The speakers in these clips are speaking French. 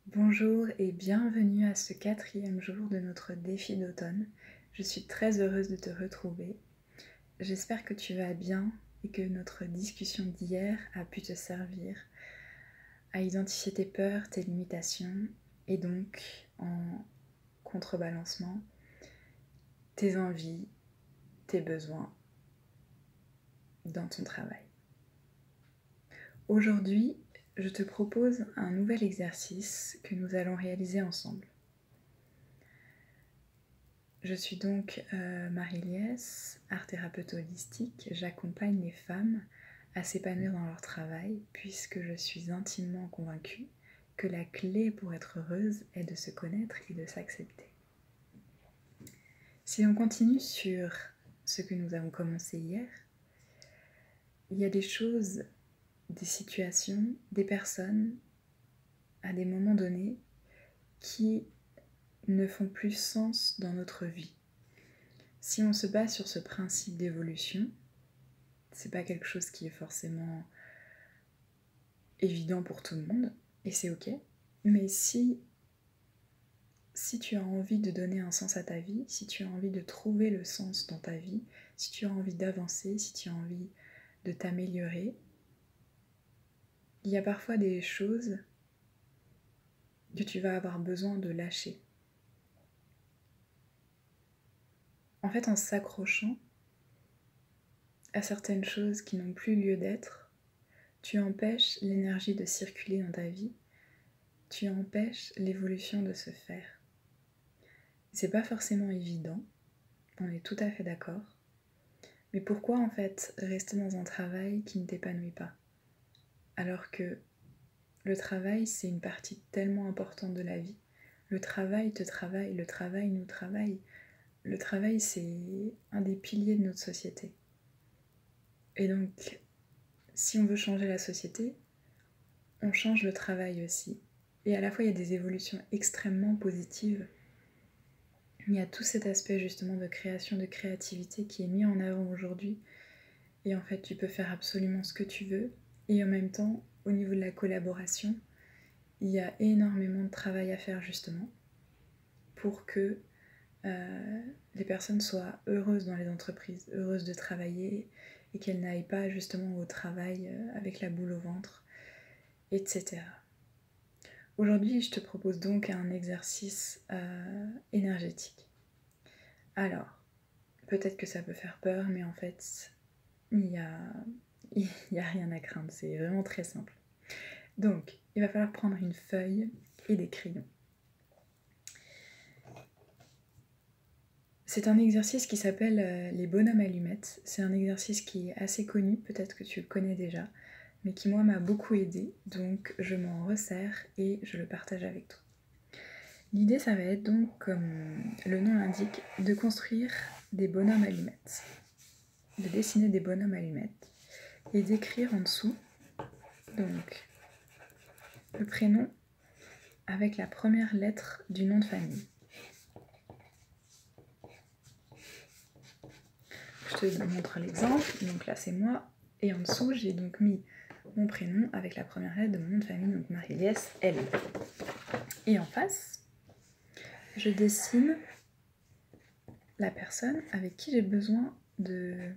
Bonjour et bienvenue à ce 4e jour de notre défi d'automne. Je suis très heureuse de te retrouver. J'espère que tu vas bien et que notre discussion d'hier a pu te servir à identifier tes peurs, tes limitations et donc en contrebalancement tes envies, tes besoins dans ton travail. Aujourd'hui, je te propose un nouvel exercice que nous allons réaliser ensemble. Je suis donc Marie-Liesse, art thérapeute holistique. J'accompagne les femmes à s'épanouir dans leur travail puisque je suis intimement convaincue que la clé pour être heureuse est de se connaître et de s'accepter. Si on continue sur ce que nous avons commencé hier, il y a des choses, des situations, des personnes à des moments donnés qui ne font plus sens dans notre vie. Si on se base sur ce principe d'évolution, c'est pas quelque chose qui est forcément évident pour tout le monde, et c'est ok. Mais si tu as envie de donner un sens à ta vie, si tu as envie de trouver le sens dans ta vie, si tu as envie d'avancer, si tu as envie de t'améliorer, il y a parfois des choses que tu vas avoir besoin de lâcher. En fait, en s'accrochant à certaines choses qui n'ont plus lieu d'être, tu empêches l'énergie de circuler dans ta vie, tu empêches l'évolution de se faire. C'est pas forcément évident, on est tout à fait d'accord. Mais pourquoi en fait rester dans un travail qui ne t'épanouit pas? Alors que le travail, c'est une partie tellement importante de la vie. Le travail te travaille, le travail nous travaille. Le travail, c'est un des piliers de notre société. Et donc, si on veut changer la société, on change le travail aussi. Et à la fois, il y a des évolutions extrêmement positives. Il y a tout cet aspect justement de création, de créativité qui est mis en avant aujourd'hui. Et en fait, tu peux faire absolument ce que tu veux. Et en même temps, au niveau de la collaboration, il y a énormément de travail à faire justement pour que les personnes soient heureuses dans les entreprises, heureuses de travailler et qu'elles n'aillent pas justement au travail avec la boule au ventre, etc. Aujourd'hui, je te propose donc un exercice énergétique. Alors, peut-être que ça peut faire peur, mais en fait, il y a rien à craindre, c'est vraiment très simple. Donc, il va falloir prendre une feuille et des crayons. C'est un exercice qui s'appelle les bonhommes allumettes. C'est un exercice qui est assez connu, peut-être que tu le connais déjà, mais qui moi m'a beaucoup aidé, donc je m'en resserre et je le partage avec toi. L'idée, ça va être donc, comme le nom l'indique, de construire des bonhommes allumettes, de dessiner des bonhommes allumettes et d'écrire en dessous donc le prénom avec la première lettre du nom de famille. Je te montre l'exemple, donc là c'est moi, et en dessous j'ai donc mis mon prénom avec la première lettre de mon nom de famille, donc Marie-Liesse, L. Et en face, je dessine la personne avec qui j'ai besoin de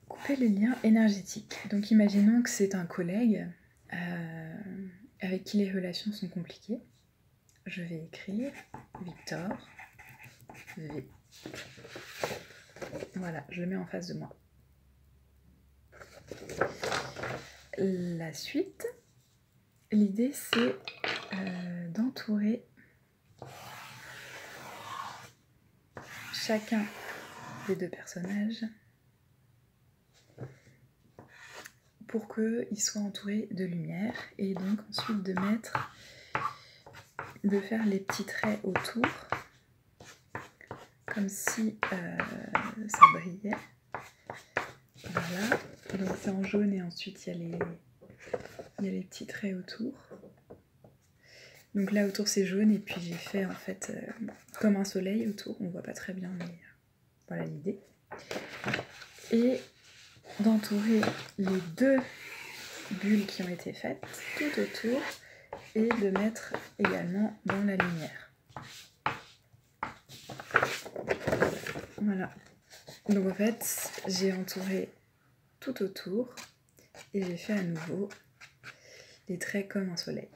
couper les liens énergétiques. Donc imaginons que c'est un collègue avec qui les relations sont compliquées. Je vais écrire Victor V. Voilà, je le mets en face de moi. La suite, l'idée c'est d'entourer chacun des deux personnages pour qu'ils soient entourés de lumière et donc ensuite de faire les petits traits autour comme si ça brillait. Voilà, donc c'est en jaune et ensuite il y a les petits traits autour. Donc là autour c'est jaune et puis j'ai fait en fait comme un soleil autour, on voit pas très bien mais voilà l'idée. Et d'entourer les deux bulles qui ont été faites tout autour et de mettre également dans la lumière. Voilà. Donc en fait, j'ai entouré tout autour et j'ai fait à nouveau des traits comme un soleil.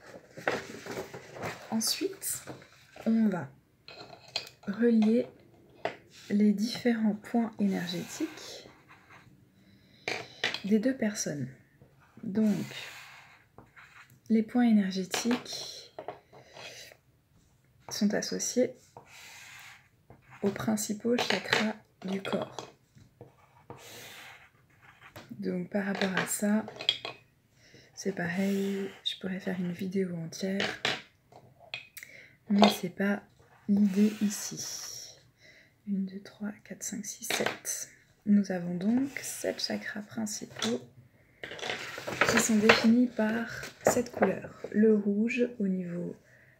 Ensuite, on va relier les différents points énergétiques des deux personnes. Donc, les points énergétiques sont associés aux principaux chakras du corps. Donc, par rapport à ça, c'est pareil, je pourrais faire une vidéo entière, mais c'est pas l'idée ici. 1, 2, 3, 4, 5, 6, 7. Nous avons donc 7 chakras principaux qui sont définis par 7 couleurs. Le rouge au niveau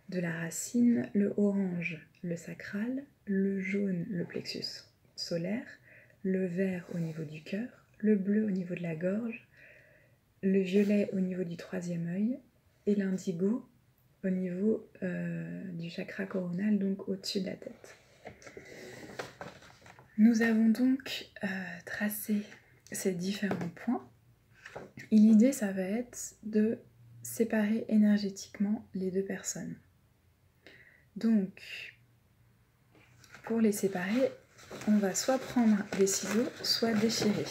de la racine, le orange, le sacral, le jaune, le plexus solaire, le vert au niveau du cœur, le bleu au niveau de la gorge, le violet au niveau du troisième œil et l'indigo au niveau du chakra coronal, donc au-dessus de la tête. Nous avons donc tracé ces différents points et l'idée, ça va être de séparer énergétiquement les deux personnes. Donc, pour les séparer, on va soit prendre des ciseaux, soit déchirer.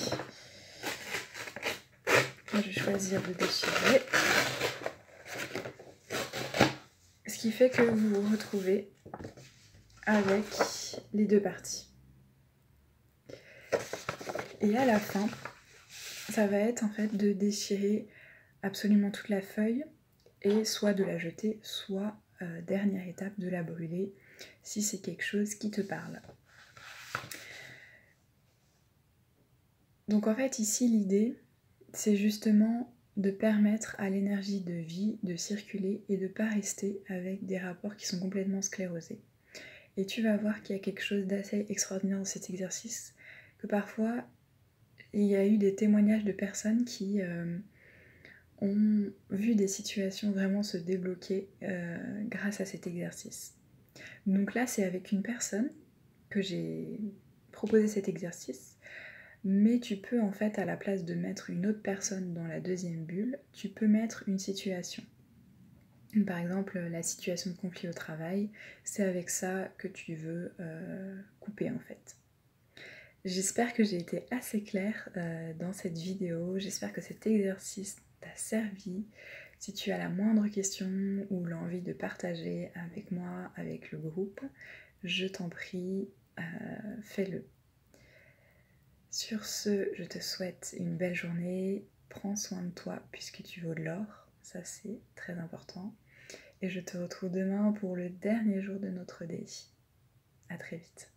Moi, je vais choisir de déchirer. Ce qui fait que vous vous retrouvez avec les deux parties. Et à la fin, ça va être en fait de déchirer absolument toute la feuille et soit de la jeter, soit dernière étape de la brûler si c'est quelque chose qui te parle. Donc en fait ici l'idée c'est justement de permettre à l'énergie de vie de circuler et de ne pas rester avec des rapports qui sont complètement sclérosés. Et tu vas voir qu'il y a quelque chose d'assez extraordinaire dans cet exercice, que parfois il y a eu des témoignages de personnes qui ont vu des situations vraiment se débloquer grâce à cet exercice. Donc là, c'est avec une personne que j'ai proposé cet exercice, mais tu peux en fait, à la place de mettre une autre personne dans la deuxième bulle, tu peux mettre une situation. Par exemple, la situation de conflit au travail, c'est avec ça que tu veux couper en fait. J'espère que j'ai été assez claire dans cette vidéo, j'espère que cet exercice t'a servi. Si tu as la moindre question ou l'envie de partager avec moi, avec le groupe, je t'en prie, fais-le. Sur ce, je te souhaite une belle journée, prends soin de toi puisque tu vaux de l'or, ça c'est très important. Et je te retrouve demain pour le dernier jour de notre défi. À très vite.